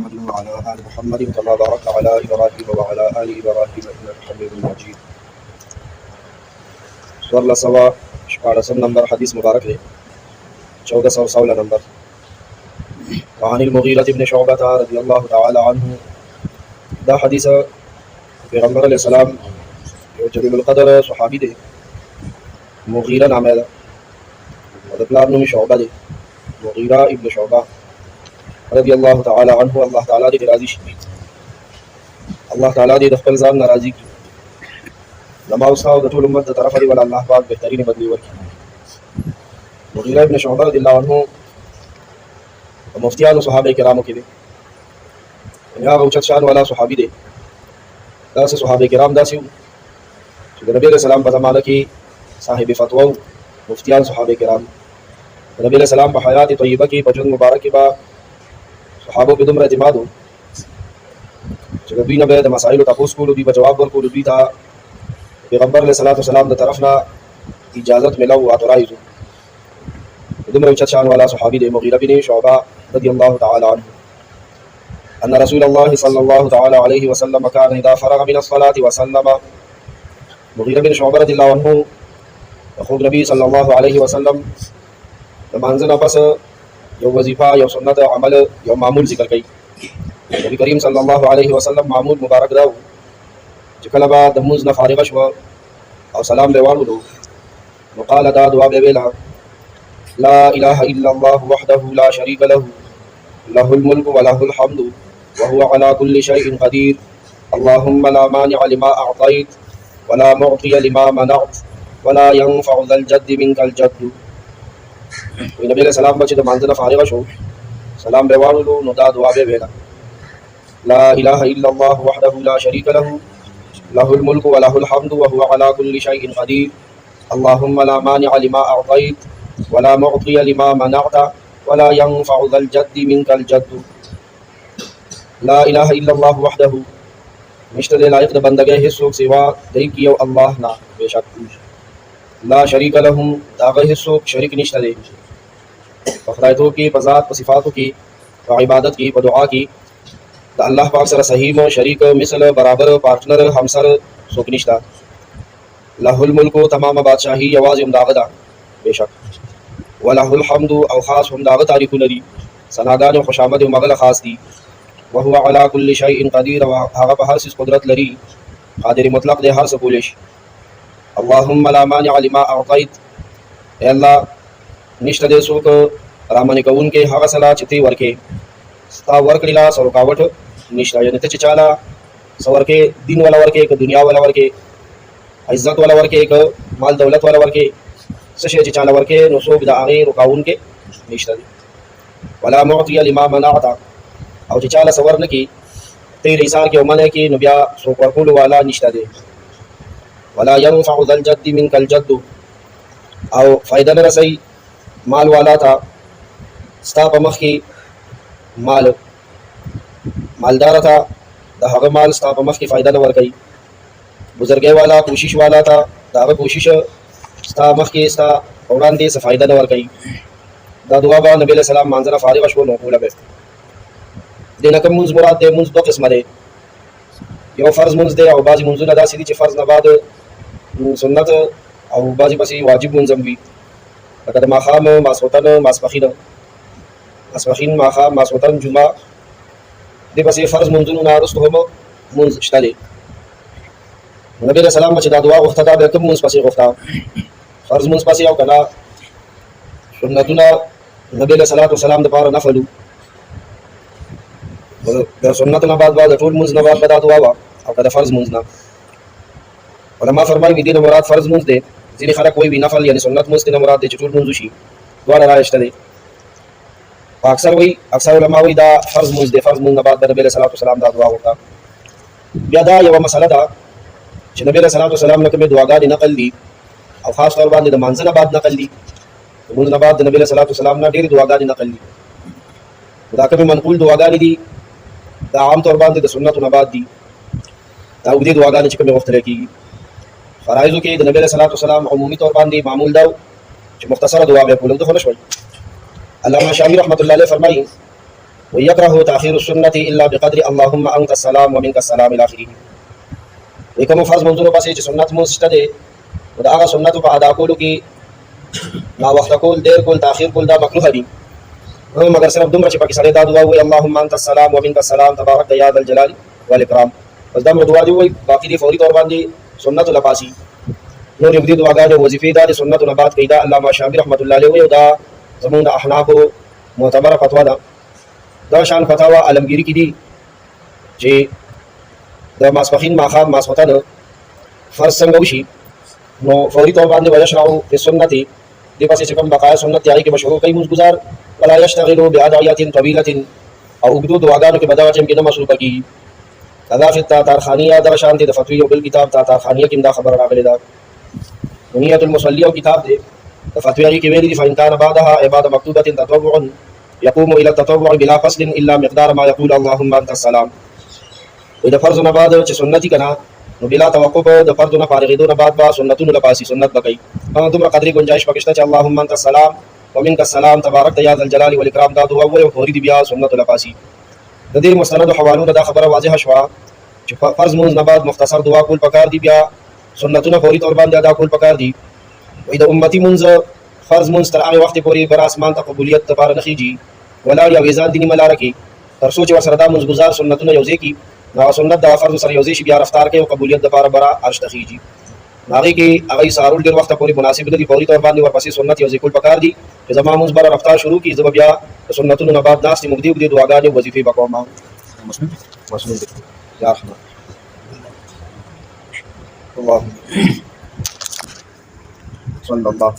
محمد وعلى آل محمد كما باركت على إبراهيم وعلى آل إبراهيم إنك حميد مجيد. سورة سوا 14 نمبر حدیث مبارک ہے 1416 نمبر. وعن المغیرة بن شعبة رضی اللہ تعالی عنہ. دا حدیث پیغمبر علیہ السلام جو جلیل القدر صحابی دے مغیرہ نام ہے اور پلار نوم شعبہ دے مغیرہ ابن شعبہ رضی اللہ تعالی عنہ. اللہ تعالیٰ دے راضی شي اللہ تعالیٰ دے د خپل ځان ناراضي کی لما اوسا د ټول امت د طرفه دی ولا الله پاک بهترین بدلی ورکړي. مغیرہ ابن شعبہ رضی اللہ عنہ مفتیان صحابہ کرامو کې دي یا اوچت شان والا صحابی دے. داسې صحابه کرام داسې وو چې د نبی علیہ السلام په زمانه کې صاحب فتوا وو مفتیان صحابه کرام. د نبی علیہ السلام په حیات طیبه کې په ژوند مبارک کې به صحابو په دومره اعتماد وو چې دوی نه به د مسایلو تپوس کولو دوی به جواب ورکولو دوی ته پیغمبر علیہ السلام د طرف نه اجازت ملاو اتورایزو. دومره اوچت شان والا صحابی دے مغیرہ بن شعبہ رضی اللہ تعالی عنہ ان رسول اللہ صلی اللہ تعالی علیہ وسلم کان اذا فرغ من الصلاة وسلم. مغیرہ بن شعبہ رضی اللہ عنہ خود نبی صلی اللہ علیہ وسلم منځنه پس یو وظیفہ یو سنت عمل یو معمول ذکر کړي. نبی کریم صلی اللہ علیہ وسلم معمول مبارک دا چې کله به د مونځ نه فارغ شو او سلام به واړولو نو قال دا دعا به ویلا لا الہ الا اللہ وحده لا شریک له له الملک وله الحمد وهو على كل شيء قدير اللهم لا مانع لما اعطيت ولا معطي لما منعت ولا ينفع ذا الجد منك الجد. نبی علیہ السلام بچ د مانځنه فارغ شو سلام به واړولو نو دا دعا به ویلا لا الہ الا اللہ وحده لا شریک له له الملک وله الحمد وهو على كل شيء قدير اللهم لا مانع لما اعطيت ولا معطي لما منعت ولا ينفع ذا الجد منك الجد. لا الہ الا اللہ وحده نشته د لایق د بندګۍ هیڅ څوک سوا دی کیو الله نه بشک. لا شریک لهم داغه هیڅ څوک شریک نشته دی په خدایتو کې په ذات په صفاتو کې په عبادت کې په دعا کې د الله پاک سره صحیح او شریک مثل برابر پارټنر همسر څوک نشته. له الملک تمام بادشاہی یوازې هم داغه ده بشک وله الحمد او خاص هم داغه تعریفونه دي ثناګان او خوشامد هم هغه خاص دي وهو على كل شيء قدير هغه په هر څه قدرت لري قادر مطلق دی هر څه کولی شي. اللهم لا مانع لما اعطيت اے الله نشته دې څوک رامنې کوونکې هغه صلاح چې تی ورکې ستا ورکړي لا سو رکاوټ نشته یعنی ته چې چاله سو ورکې دین والا ورکې که دنیا والا ورکې عزت والا ورکې که مال دولت والا ورکې څه شی چې چاله ورکې نو څوک د هغې رکاونکې نشته دی. ولا معطي لما منعت او چې چاله سور نه کړي تیر ایثار کې او منع کړي نو بیا څوک ورکولو والا نشته دی. ولا ينفع ذا الجد منك الجد او فائدہ نه رسي مال والا تا ستا په مخ کې مالدار تا د هغه مال ستا په مخ کې فائدہ نه ورکوي. بزرګۍ والا کوشش والا تا د هغه کوشش ستا مخ کې ستا وړاندې څه فائدہ نه ورکوي. دا دعا به نبی علیہ السلام منځنه فارغ شو نو کوله به د نه کوم مونځ مراد دی. مونځ دوه قسمه دی یو فرض مونځ دی او بعضې مونځونه داسې دي چې فرض نه بعد سنت او بعضې پسې واجب مونځ هم وي لکه د ماښام ماسخوتن ماسپښین ماښام ماسخوتن جمعه دې پسې فرض مونځونو نه وروسته هم مونځ شته دی. نبی علیہ السلام چې دا دعا غوښته دا به کوم مونځ پسې غوښته فرض مونځ پسې او که نه سنتونه نبی علیہ السلام دپاره نفل وو د سنت نه بعد د ټول مونځ نه بعد به دا دعا وه او که د فرض مونځ نه. علما فرمایي دې نه مراد فرض مونځ دی. ځینې خلک وایي نفل یعنې سنت مونځ نه مراد دی چې ټول مونځ وشي دواړه رایشته دی. اکثر علما وایي دا فرض مونځ دی فرض مونځ نه بعد به نبی علیہ السلام دا دعا وکړه. بیا دا یوه مسله ده چې نبی علیہ السلام نه کومې دعاګانې نقل دي او خاص طور باندې د مانځه نه بعد نقل دي. د مونځ نه بعد د نبی علیہ السلام نه ډېرې دعاګانې نقل دي. دا کومې منقول دعاګانې دي دا عام طور باندې د سنتو نه بعد دي. دا اوږدې دعاګانې چې کومې غوښتلی کېږي فرایضو کې د نبی علیہ السلام عمومي طور باندې معمول دا چې مختصره دعا به کوله خو نه شول. علامه شامی رحمۃ اللہ علیہ فرمایي ويكره تأخير السنة إلا بقدر اللهم أنت السلام ومنك السلام إلى آخره. وكما فرض منظور بس سنت مستدے ودا هغه سنت په ادا کولو کې ما وخت کول دیر کول تاخير کول دا مکروه دي، مگر صرف دومره چې پکې سړی دا دعا وایي اللهم انت السلام ومنك السلام تبارک یا ذا الجلال والاکرام، بس دا دعا دی وایي، باقي دي فوري طور باندې سنت لپاسي. نور یو دي دعاګانې وظیفې دا د سنت نه بعد کیدا علامه شامل رحمت الله علیه وایي دا زمونږ د احناف معتبره فتوا ده. دا شان فتاوا عالمگیری کی دی چې د ماسپخین ماخام ماسوتن فرض څنګه وشي نو فوري طور باندې ويشرعوا في السنت دی پسې چې کوم بقایا سنت تیاری کې مشروع کوي مزګزار ولا يشتغلوا بادعیات طويله او وګدو دعاګانو کې بداوه چې نه مصروف کی. کذا فی تارخانیه دا شان دي د فتوی او بل کتاب تارخانیه کې دا خبر راغلی دا نیت المصلی او کتاب دی د فتوی کې ویلي دي فإن كان بعدها عباده مكتوبه تطوع يقوم الى التطوع بلا فصل الا مقدار ما يقول اللهم انت السلام. اذا فرض نه بعد چې سنتي کنا نو بلا توقف د فرض نه فارغېدو نه بعد با سنتونو لپاسي سنت بقي دومره قدرې گنجائش پکشته چې اللهم انت السلام ومنك السلام تبارک یا ذا الجلال والاکرام دا دعا وایو فوري دی بیا سنت لپاسي. د دې مستند حوالو دا خبره واضحه شوه چې فرض مونږ نه بعد مختصر دعا کول پکار دی، بیا سنتونه فوري طور باندې ادا کول پکار دی. وې د امتی مونږ فرض مونږ تر هغه وخت پورې بر اسمان ته قبولیت لپاره نه خيږي ولا یا ویزان دینی ملاره کې تر سوچ ور سره دا مونږ گزار سنتونه یوځي کی نو سنت دا فرض سره یوځي شي بیا رفتار کې او قبولیت لپاره برا عرش تخیږي. هغه کې هغه سارول ډیر وخت پورې مناسب نه دي، فوري طور باندې ورپسې سنت یوځي کول پکار دي چې زما مونږ برا رفتار شروع کی زما بیا سنتونو نه بعد ناس مقدی دي دعاګانې وظیفې وکوم مسلم یا رحمت الله صلی الله